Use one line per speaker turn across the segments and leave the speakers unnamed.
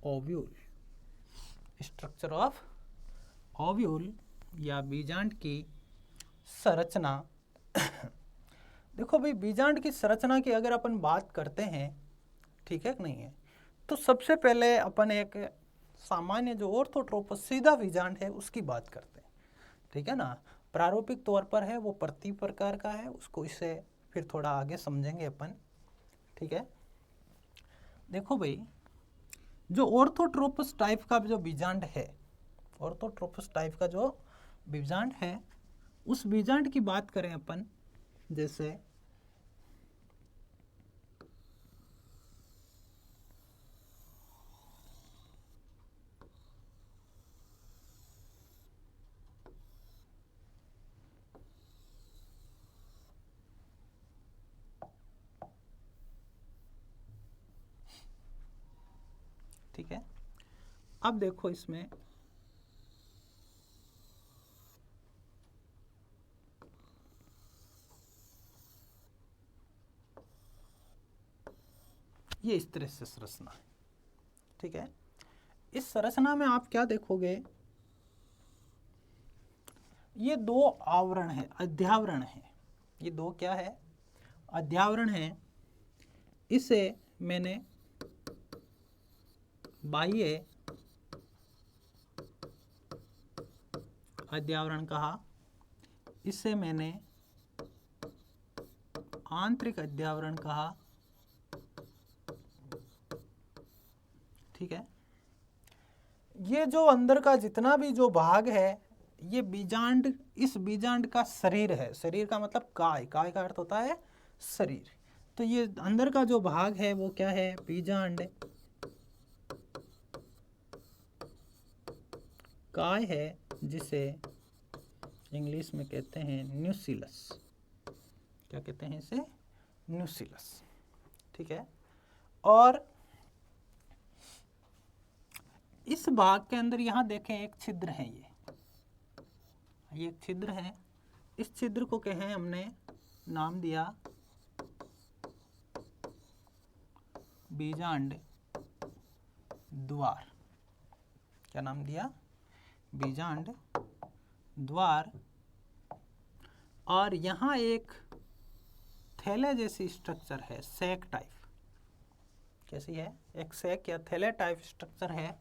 Ovule, structure of ovule या बीजांड की संरचना। देखो भाई, बीजांड की संरचना की अगर अपन बात करते हैं, ठीक है कि नहीं है, तो सबसे पहले अपन एक सामान्य जो ऑर्थोट्रोपस सीधा बीजांड है उसकी बात करते हैं, ठीक है ना। प्रारूपिक तौर पर है वो प्रति प्रकार का है, उसको इससे फिर थोड़ा आगे समझेंगे अपन, ठीक है। देखो भाई, जो ऑर्थोट्रोपस टाइप का जो बीजांड है, ऑर्थोट्रोपस टाइप का जो बीजांड है, उस बीजांड की बात करें अपन, जैसे ठीक है। अब देखो इसमें ये इस तरह से संरचना है, ठीक है। इस संरचना में आप क्या देखोगे, ये दो आवरण है, अध्यावरण है। ये दो क्या है, अध्यावरण है। इसे मैंने बाह्य अध्यावरण कहा, इसे मैंने आंतरिक अध्यावरण कहा, ठीक है। ये जो अंदर का जितना भी जो भाग है, ये बीजांड, इस बीजांड का शरीर है। शरीर का मतलब काय, काय का अर्थ होता है शरीर। तो ये अंदर का जो भाग है वो क्या है, बीजांड काय है, जिसे इंग्लिश में कहते हैं न्यूसिलस। क्या कहते हैं इसे, न्यूसिलस, ठीक है। और इस भाग के अंदर यहां देखें एक छिद्र है, ये एक छिद्र है। इस छिद्र को कहें हमने, नाम दिया बीजांड द्वार। क्या नाम दिया, बीजांड द्वार। और यहाँ एक थैले जैसी स्ट्रक्चर है, सैक टाइप। कैसी है, एक सैक या थैले टाइप स्ट्रक्चर है।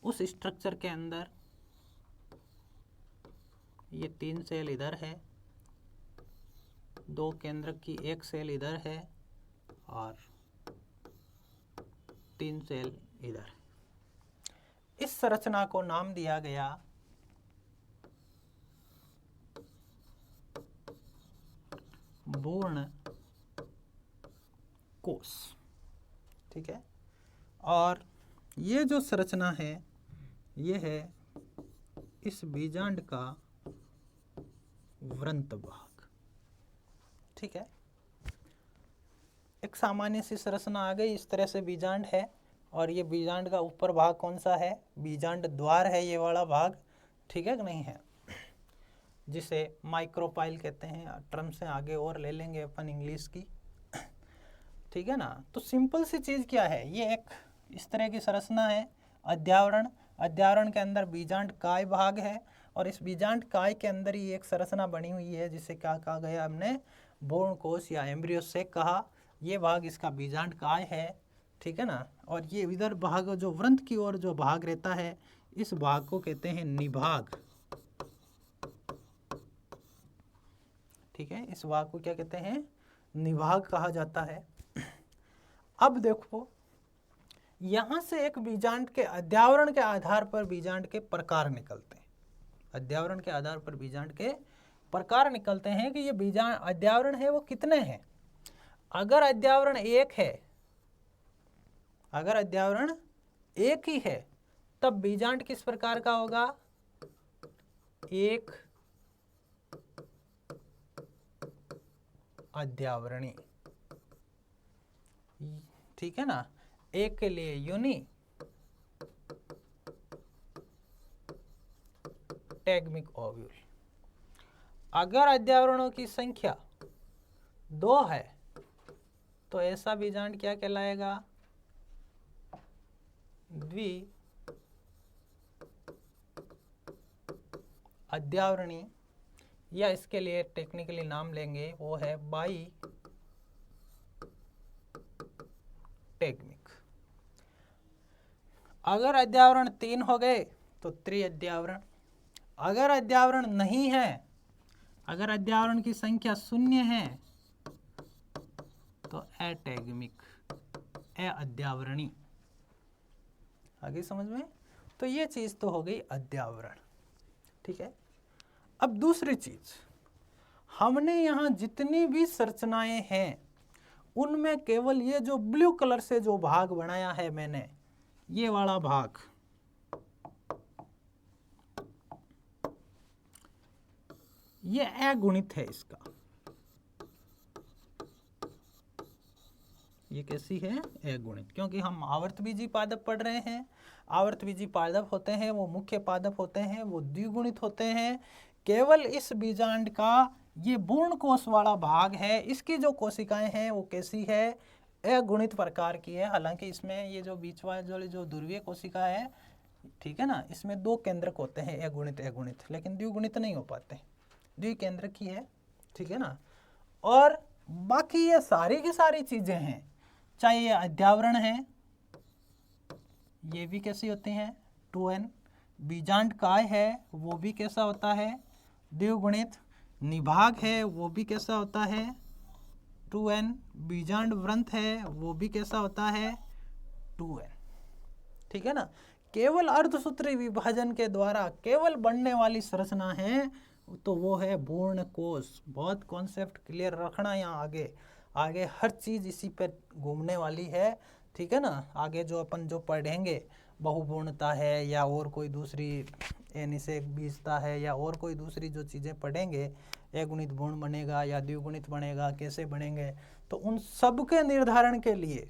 उस स्ट्रक्चर के अंदर ये 3 सेल इधर है, 2 केंद्रक की 1 सेल इधर है और 3 सेल इधर। इस संरचना को नाम दिया गया पूर्ण कोश, ठीक है। और ये जो संरचना है, ये है इस बीजांड का वृंत भाग, ठीक है। एक सामान्य सी संरचना आ गई, इस तरह से बीजांड है। और ये बीजांड का ऊपर भाग कौन सा है, बीजांड द्वार है, ये वाला भाग, ठीक है कि नहीं है, जिसे माइक्रोपाइल कहते हैं। टर्म से आगे और ले लेंगे अपन इंग्लिश की, ठीक है ना। तो सिंपल सी चीज़ क्या है, ये एक इस तरह की संरचना है, अध्यावरण। अध्यावरण के अंदर बीजांड काय भाग है, और इस बीजांड काय के अंदर ही एक संरचना बनी हुई है, जिसे क्या कहा गया, हमने भ्रूण कोश या एम्ब्रियो सेक कहा। ये भाग इसका बीजांड काय है, ठीक है ना। और ये इधर भाग जो वृंत की ओर जो भाग रहता है, इस भाग को कहते हैं निभाग, ठीक है। इस भाग को क्या कहते हैं, निभाग कहा जाता है। अब देखो, यहां से एक बीजांड के अध्यावरण के आधार पर बीजांड के प्रकार निकलते हैं। अध्यावरण के आधार पर बीजांड के प्रकार निकलते हैं कि ये बीजांड अध्यावरण है वो कितने हैं। अगर अध्यावरण एक है, अगर अध्यावरण एक ही है, तब बीजांड किस प्रकार का होगा, एक अध्यावरणी, ठीक है ना। एक के लिए यूनि टैगमिक ओव्यूल। अगर अध्यावरणों की संख्या 2 है, तो ऐसा बीजांड क्या कहलाएगा, द्वि अद्यावरणी, या इसके लिए टेक्निकली नाम लेंगे वो है बाई टेक्निक। अगर अद्यावरण 3 हो गए तो त्रिअद्यावरण, अगर अद्यावरण नहीं है, अगर अद्यावरण की संख्या 0 है तो अटैगमिक, अद्यावरणी। आगे समझ में? तो ये चीज तो हो गई अद्यावरण, ठीक है। अब दूसरी चीज, हमने यहां जितनी भी संरचनाएं हैं उनमें केवल ये जो ब्लू कलर से जो भाग बनाया है मैंने, ये वाला भाग, ये अगुणित है इसका। ये कैसी है? अगुणित, क्योंकि हम आवर्तबीजी पादप पढ़ रहे हैं। आवर्तबीजी पादप होते हैं वो मुख्य पादप होते हैं, वो द्विगुणित होते हैं। केवल इस बीजांड का ये पूर्ण कोश वाला भाग है, इसकी जो कोशिकाएं हैं वो कैसी है? अगुणित प्रकार की है। हालांकि इसमें ये जो बीच वाली जो ध्रुवीय कोशिका है, ठीक है ना, इसमें 2 केंद्रक होते हैं, अगुणित अगुणित, लेकिन द्विगुणित नहीं हो पाते, द्विकेंद्रक ही है, ठीक है ना। और बाकी ये सारी की सारी चीजें हैं, चाहे ये अद्यावरण है, ये भी कैसी होती हैं? 2n। बीजांड काय है वो भी कैसा होता है? द्विगुणित। निभाग है वो भी कैसा होता है? 2n। बीजांड वृंत है वो भी कैसा होता है? 2n, ठीक है ना। केवल अर्धसूत्री विभाजन के द्वारा केवल बनने वाली संरचना है तो वो है पूर्ण कोश। बहुत कॉन्सेप्ट क्लियर रखना यहाँ, आगे हर चीज इसी पे घूमने वाली है, ठीक है ना। आगे जो अपन जो पढ़ेंगे, बहुपूर्णता है या और कोई दूसरी निषेक बीजता है या और कोई दूसरी जो चीज़ें पढ़ेंगे, अगुणित गुण बनेगा या द्विगुणित बनेगा, कैसे बनेंगे, तो उन सब के निर्धारण के लिए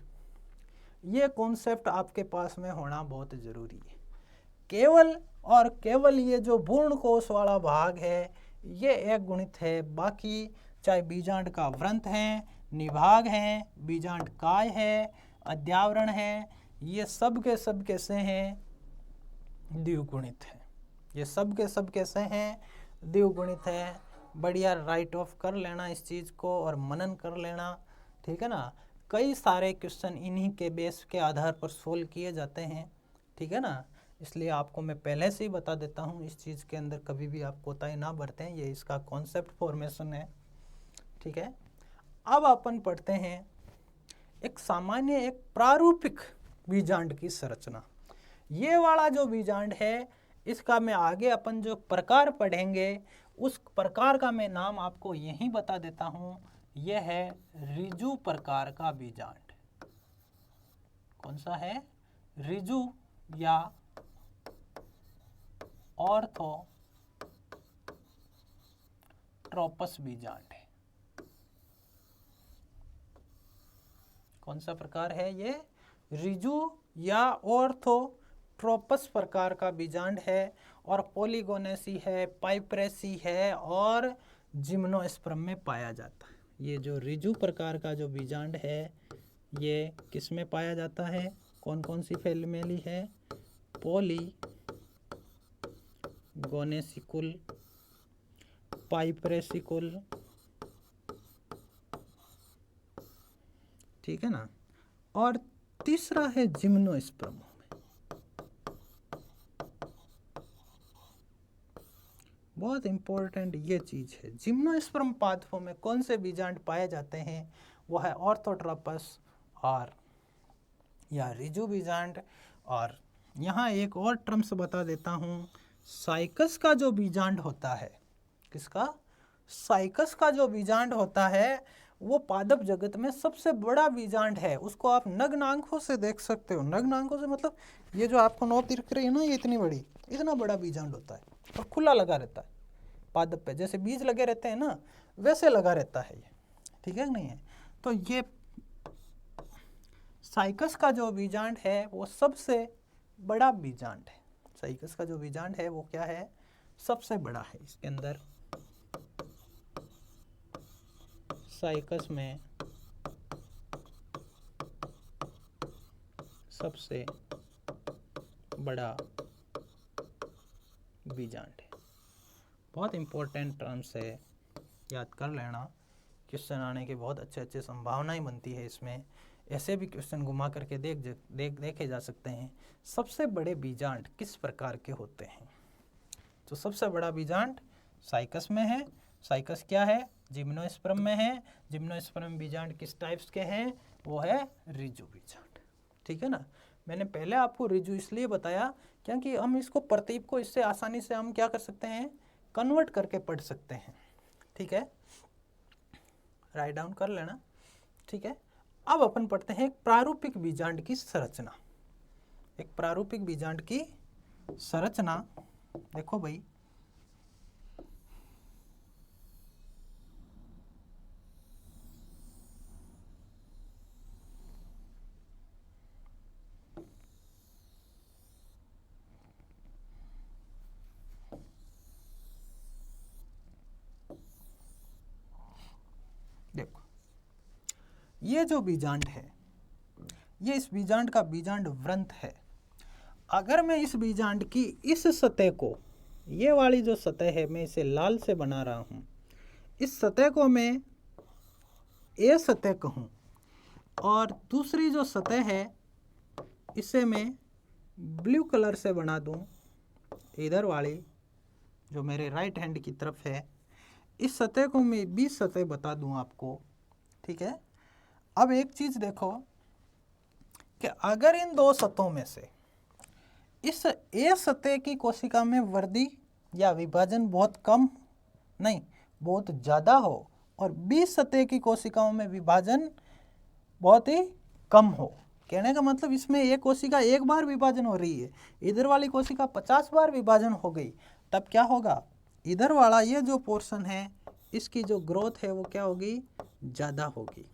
ये कॉन्सेप्ट आपके पास में होना बहुत ज़रूरी है। केवल और केवल ये जो पूर्ण कोश वाला भाग है ये अगुणित है, बाकी चाहे बीजांड का वृंत है, निभाग है, बीजांड काय है, अद्यावरण है, ये सब के सब कैसे हैं? द्विगुणित है। ये सब के सब कैसे हैं? द्विगुणित है। बढ़िया राइट ऑफ कर लेना इस चीज़ को और मनन कर लेना, ठीक है ना। कई सारे क्वेश्चन इन्हीं के बेस के आधार पर सोल्व किए जाते हैं, ठीक है ना। इसलिए आपको मैं पहले से ही बता देता हूँ, इस चीज़ के अंदर कभी भी आप कोताही ना बरतें, ये इसका कॉन्सेप्ट फॉर्मेशन है, ठीक है। अब अपन पढ़ते हैं एक सामान्य, एक प्रारूपिक बीजांड की संरचना। ये वाला जो बीजांड है इसका मैं आगे अपन जो प्रकार पढ़ेंगे उस प्रकार का मैं नाम आपको यहीं बता देता हूँ, यह है रिजु प्रकार का बीजांड। कौन सा है? रिजु या ऑर्थोट्रोपस बीजांड है। कौन सा प्रकार है ये? रिजु या ऑर्थोट्रोपस प्रकार का बीजांड है, और पॉलीगोनेसी है, पाइप्रेसी है और जिम्नोस्पर्म में पाया जाता है। ये जो रिजु प्रकार का जो बीजांड है ये किस में पाया जाता है? कौन कौन सी फैमिली है? पॉलीगोनेसिकुल, पाइप्रेसिकुल, ठीक है ना, और तीसरा है जिम्नोस्पर्म में। बहुत इंपॉर्टेंट ये चीज है, जिम्नोस्पर्म पादपों में कौन से बीजांड पाए जाते हैं? वो है ऑर्थोट्रोपस और या रिजु बीजांड। और यहाँ एक और टर्म्स बता देता हूँ, साइकस का जो बीजांड होता है, किसका? साइकस का जो बीजांड होता है वो पादप जगत में सबसे बड़ा बीजांड है। उसको आप नग्न आंखों से देख सकते हो। नग्न आंखों से मतलब ये जो आपको नोक दिख रही है ना, ये इतनी बड़ी, इतना बड़ा बीजांड होता है और खुला लगा रहता है पादप पे, जैसे बीज लगे रहते हैं ना वैसे लगा रहता है ये, ठीक है नहीं है। तो ये साइकस का जो बीजांड है वो सबसे बड़ा बीजांड है। साइकस का जो बीजांड है वो क्या है? सबसे बड़ा है। इसके अंदर साइकस में सबसे बड़ा बीजांड है। बहुत इम्पोर्टेंट टर्म्स है, याद कर लेना। क्वेश्चन आने की बहुत अच्छे संभावनाएं बनती है इसमें। ऐसे भी क्वेश्चन घुमा करके देखे जा सकते हैं। सबसे बड़े बीजांड किस प्रकार के होते हैं? तो सबसे बड़ा बीजांड साइकस में है। साइकस क्या है? जिम्नोस्पर्म में है। जिम्नोस्पर्म बीजांड किस टाइप्स के हैं? वो है रिजु बीजांड। ठीक है ना। मैंने पहले आपको रिजु इसलिए बताया क्योंकि हम इसको प्रतीप को इससे आसानी से हम क्या कर सकते हैं, कन्वर्ट करके पढ़ सकते हैं। ठीक है, राइट डाउन कर लेना। ठीक है, अब अपन पढ़ते हैं एक प्रारूपिक बीजांड की संरचना। एक प्रारूपिक बीजांड की संरचना देखो भाई, देखो ये जो बीजांड है, ये इस बीजांड का बीजांड वृंत है। अगर मैं इस बीजांड की इस सतह को, ये वाली जो सतह है, मैं इसे लाल से बना रहा हूं, इस सतह को मैं ए सतह कहूं और दूसरी जो सतह है इसे मैं ब्लू कलर से बना दूं, इधर वाली जो मेरे राइट हैंड की तरफ है, इस सतह को मैं बी सतह बता दूं आपको। ठीक है, अब एक चीज देखो कि अगर इन दो सतहों में से इस ए सतह की कोशिका में वृद्धि या विभाजन बहुत कम नहीं बहुत ज़्यादा हो और बी सतह की कोशिकाओं में विभाजन बहुत ही कम हो, कहने का मतलब इसमें एक कोशिका एक बार विभाजन हो रही है, इधर वाली कोशिका 50 बार विभाजन हो गई, तब क्या होगा, इधर वाला ये जो पोर्शन है इसकी जो ग्रोथ है वो क्या होगी, ज़्यादा होगी।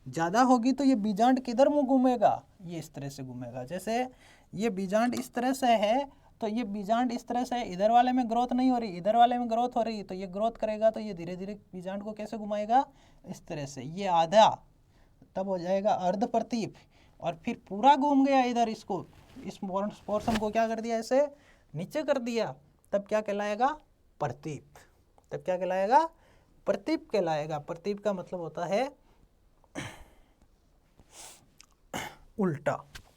ज़्यादा होगी तो ये बीजांड किधर मुँह घूमेगा, ये इस तरह से घूमेगा। जैसे ये बीजांड इस तरह से है तो ये बीजांड इस तरह से, इधर वाले में ग्रोथ नहीं हो रही, इधर वाले में ग्रोथ हो रही, तो ये ग्रोथ करेगा तो ये धीरे धीरे बीजांड को कैसे घुमाएगा, इस तरह से। ये आधा तब हो जाएगा अर्ध प्रतीप, और फिर पूरा घूम गया इधर, इसको इस पोर्शन को क्या कर दिया, ऐसे नीचे कर दिया, तब क्या कहलाएगा, प्रतीप। तब क्या कहलाएगा, प्रतीप कहलाएगा। प्रतीप का मतलब होता है उल्टा।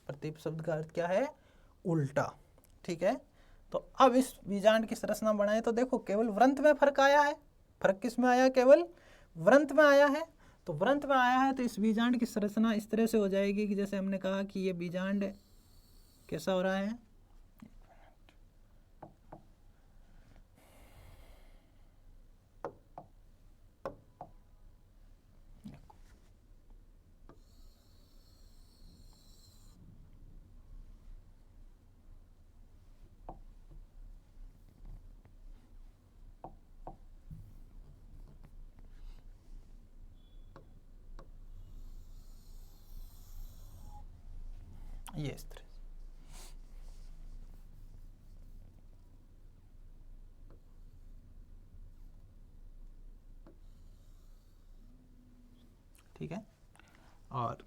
प्रतीप शब्द का अर्थ क्या है, उल्टा। ठीक है, तो अब इस बीजांड की संरचना बनाए तो देखो केवल वृंत में फर्क आया है। फर्क किस में आया, केवल वृंत में आया है। तो वृंत में आया है तो इस बीजांड की संरचना इस तरह से हो जाएगी कि जैसे हमने कहा कि ये बीजांड कैसा हो रहा है, ये इस तरह। ठीक है, और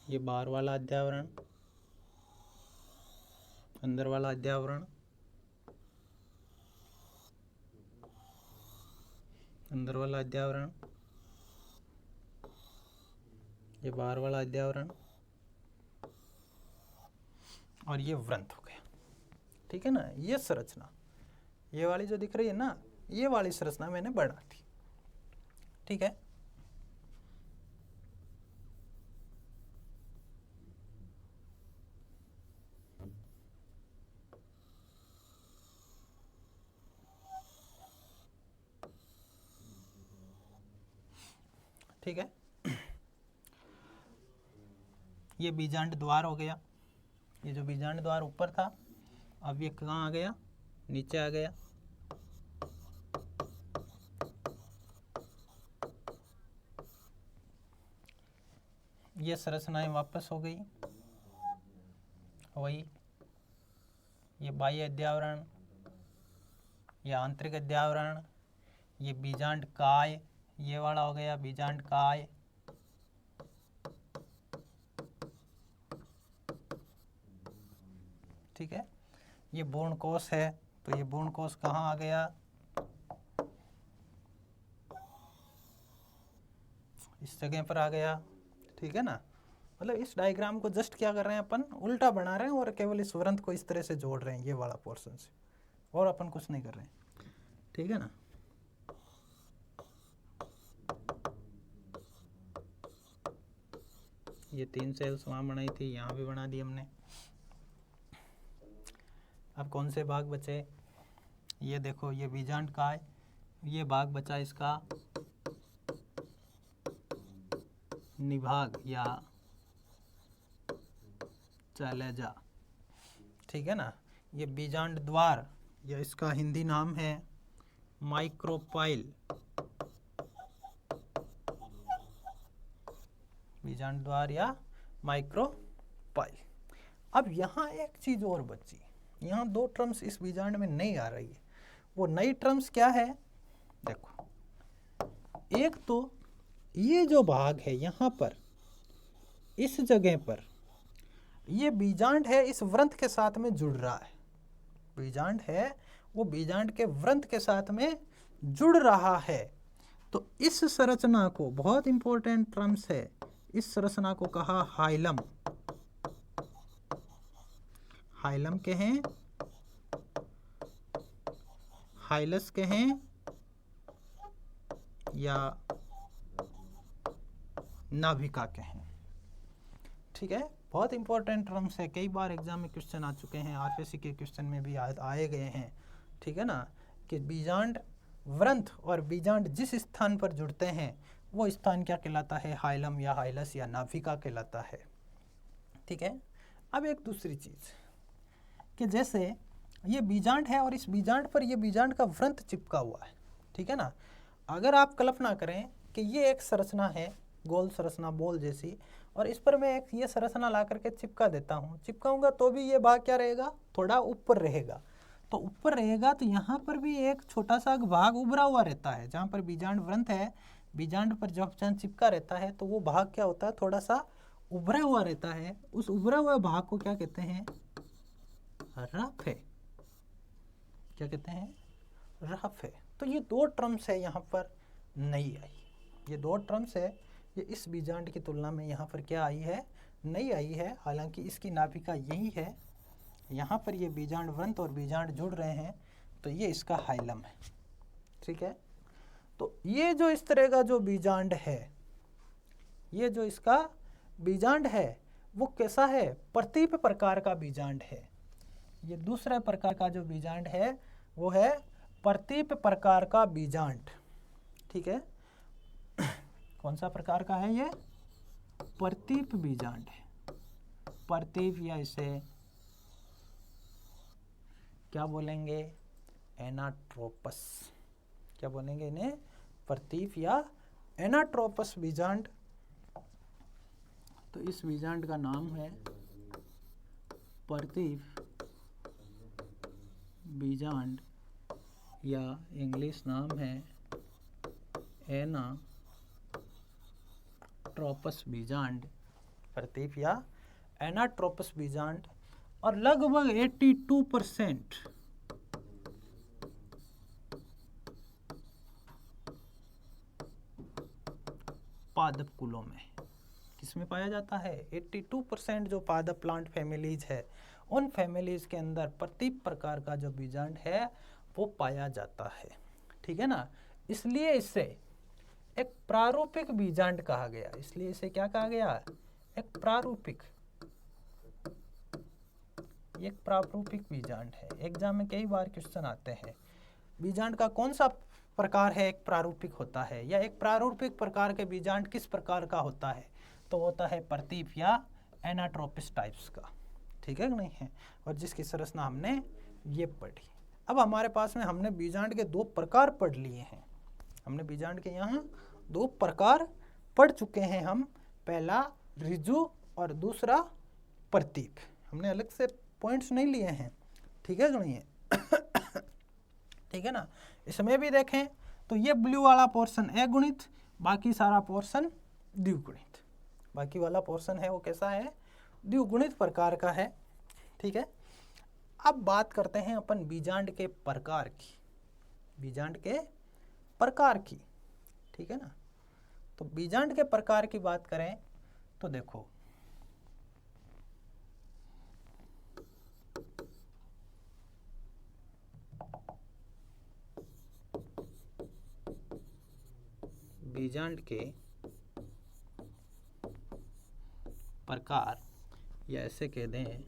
ये बाहर वाला अध्यावरण, अंदर वाला अध्यावरण, अंदर वाला अध्यावरण, ये बाहर वाला अध्यावरण, और ये वृंत हो गया। ठीक है ना, ये संरचना, ये वाली जो दिख रही है ना, ये वाली संरचना मैंने बना थी। ठीक है, ठीक है, ये बीजांड द्वार हो गया। ये जो बीजांड द्वार ऊपर था, अब ये कहाँ आ गया, नीचे आ गया। ये संरचनाएं वापस हो गई वही, ये बाह्य अध्यावरण, ये आंतरिक अध्यावरण, ये बीजांड काय, ये वाला हो गया बीजांड काय। ठीक है। ये बोर्न कोश है, तो ये बोर्न कोश कहाँ आ गया, इस जगह पर आ गया, ठीक है ना। मतलब इस डायग्राम को जस्ट क्या कर रहे हैं अपन, उल्टा बना रहे हैं और केवल इस वृंत को इस तरह से जोड़ रहे हैं ये वाला पोर्शन से, और अपन कुछ नहीं कर रहे हैं, ठीक है ना। ये 3 सेल्स वहाँ बनाई थी, यहाँ भी बना दी हमने। अब कौन से भाग बचे, ये देखो, ये बीजांड का है, ये भाग बचा इसका निभाग या चैलेजा, ठीक है ना। ये बीजांड द्वार या इसका हिंदी नाम है माइक्रोपाइल, बीजांड द्वार या माइक्रोपाइल। अब यहाँ एक चीज और बची, यहाँ 2 टर्म्स इस बीजांड में नहीं आ रही है। वो नई टर्म्स क्या है, देखो, एक तो ये जो भाग है यहाँ पर इस जगह पर, ये बीजांड है इस वृंत के साथ में जुड़ रहा है, बीजांड है वो बीजांड के वृंत के साथ में जुड़ रहा है। तो इस संरचना को, बहुत इंपॉर्टेंट टर्म्स है, इस संरचना को कहा हाइलम, हाइलम कहें, हाइलस कहें या नाभिका कहें, ठीक है। बहुत इंपॉर्टेंट टर्म्स है, कई बार एग्जाम में क्वेश्चन आ चुके हैं, आरपीएससी के क्वेश्चन में भी आए गए हैं, ठीक है ना, कि बीजांड वृंत और बीजांड जिस स्थान पर जुड़ते हैं वो स्थान क्या कहलाता है, हाइलम या हाइलस या नाभिका कहलाता है, ठीक है। अब एक दूसरी चीज कि जैसे ये बीजांड है और इस बीजांड पर ये बीजांड का वृंत चिपका हुआ है, ठीक है ना। अगर आप कल्पना करें कि ये एक संरचना है, गोल संरचना बॉल जैसी, और इस पर मैं एक ये संरचना ला करके चिपका देता हूँ, चिपकाऊंगा तो भी ये भाग क्या रहेगा, थोड़ा ऊपर रहेगा। तो ऊपर रहेगा तो यहाँ पर भी एक छोटा सा भाग उभरा हुआ रहता है, जहाँ पर बीजांड वृंत है, बीजांड पर जब चिपका रहता है तो वो भाग क्या होता है, थोड़ा सा उभरा हुआ रहता है। उस उभरा हुआ भाग को क्या कहते हैं, रफ है, क्या कहते हैं, रफ है। तो ये 2 टर्म्स है यहाँ पर नहीं आई, ये 2 टर्म्स है, ये इस बीजांड की तुलना में यहाँ पर क्या आई है, नहीं आई है। हालांकि इसकी नाभिका यही है, यहाँ पर ये बीजांड वृंत और बीजांड जुड़ रहे हैं, तो ये इसका हाइलम है, ठीक है। तो ये जो इस तरह का जो बीजांड है, ये जो इसका बीजांड है वो कैसा है, प्रतीप प्रकार का बीजांड है। ये दूसरे प्रकार का जो बीजांड है वो है प्रतीप प्रकार का बीजांड, ठीक है। कौन सा प्रकार का है, ये प्रतीप बीजांड है, प्रतीप या इसे क्या बोलेंगे, एनाट्रोपस, क्या बोलेंगे इन्हें, प्रतीप या एनाट्रोपस बीजांड। तो इस बीजांड का नाम है प्रतीप बीजांड या इंग्लिश नाम है एनाट्रोपस बीजांड, प्रतीप या एनाट्रोपस बीजांड। और लगभग 82% पादप कुलों में, किसमें पाया जाता है, 82% जो पादप प्लांट फैमिलीज है उन फैमिलीज के अंदर प्रतीप प्रकार का जो बीजांड है वो पाया जाता है, ठीक है ना। इसलिए इसे एक प्रारूपिक बीजांड कहा गया, इसलिए इसे क्या कहा गया, एक प्रारूपिक, एक प्रारूपिक बीजांड है। एग्जाम में कई बार क्वेश्चन आते हैं, बीजांड का कौन सा प्रकार है एक प्रारूपिक होता है, या एक प्रारूपिक प्रकार के बीजांड किस प्रकार का होता है, तो होता है प्रतीप या एनाट्रोपिस टाइप्स का, ठीक है कि नहीं है। और जिसकी संरचना हमने ये पढ़ी। अब हमारे पास में हमने बीजांड के 2 प्रकार पढ़ लिए हैं, हमने बीजांड के यहाँ 2 प्रकार पढ़ चुके हैं हम, पहला ऋजु और दूसरा प्रतीप। हमने अलग से पॉइंट्स नहीं लिए हैं, ठीक है कि नहीं है ठीक है ना। इसमें भी देखें तो ये ब्लू वाला पोर्शन अगुणित, बाकी सारा पोर्शन द्विगुणित, बाकी वाला पोर्शन है वो कैसा है, द्विगुणित प्रकार का है, ठीक है। अब बात करते हैं अपन बीजांड के प्रकार की, बीजांड के प्रकार की, ठीक है ना। तो बीजांड के प्रकार की बात करें तो देखो, बीजांड के प्रकार या ऐसे कह दें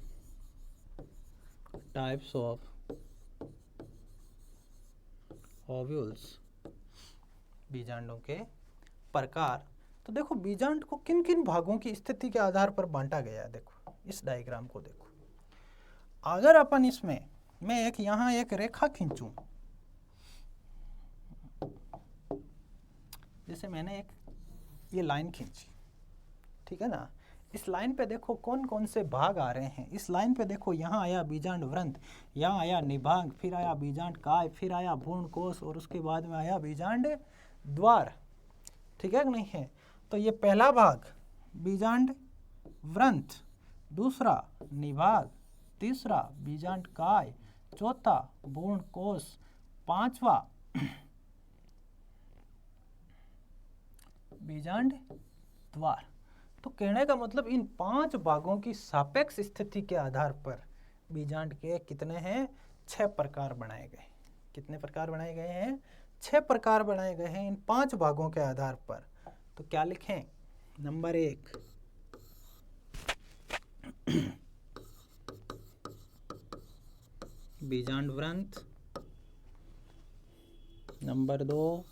टाइप्स ऑफ ओव्यूल्स, बीजांडों के प्रकार। तो देखो बीजांड को किन किन भागों की स्थिति के आधार पर बांटा गया है। देखो इस डायग्राम को देखो, अगर अपन इसमें मैं एक यहाँ एक रेखा खींचूं, जैसे मैंने एक ये लाइन खींची, ठीक है ना। इस लाइन पे देखो कौन कौन से भाग आ रहे हैं। इस लाइन पे देखो यहाँ आया बीजांड व्रंत, यहाँ आया निभाग, फिर आया बीजांड काय, फिर आया भ्रूण कोश और उसके बाद में आया बीजांड द्वार, ठीक है कि नहीं है। तो ये पहला भाग बीजांड व्रंत, दूसरा निभाग, तीसरा बीजांड काय, चौथा भ्रूण कोश, पांचवा बीजांड द्वार। तो कहने का मतलब इन 5 भागों की सापेक्ष स्थिति के आधार पर बीजांड के कितने हैं, 6 प्रकार बनाए गए। कितने प्रकार बनाए गए हैं, 6 प्रकार बनाए गए हैं इन 5 भागों के आधार पर। तो क्या लिखें, नंबर 1 बीजांड व्रंत, नंबर 2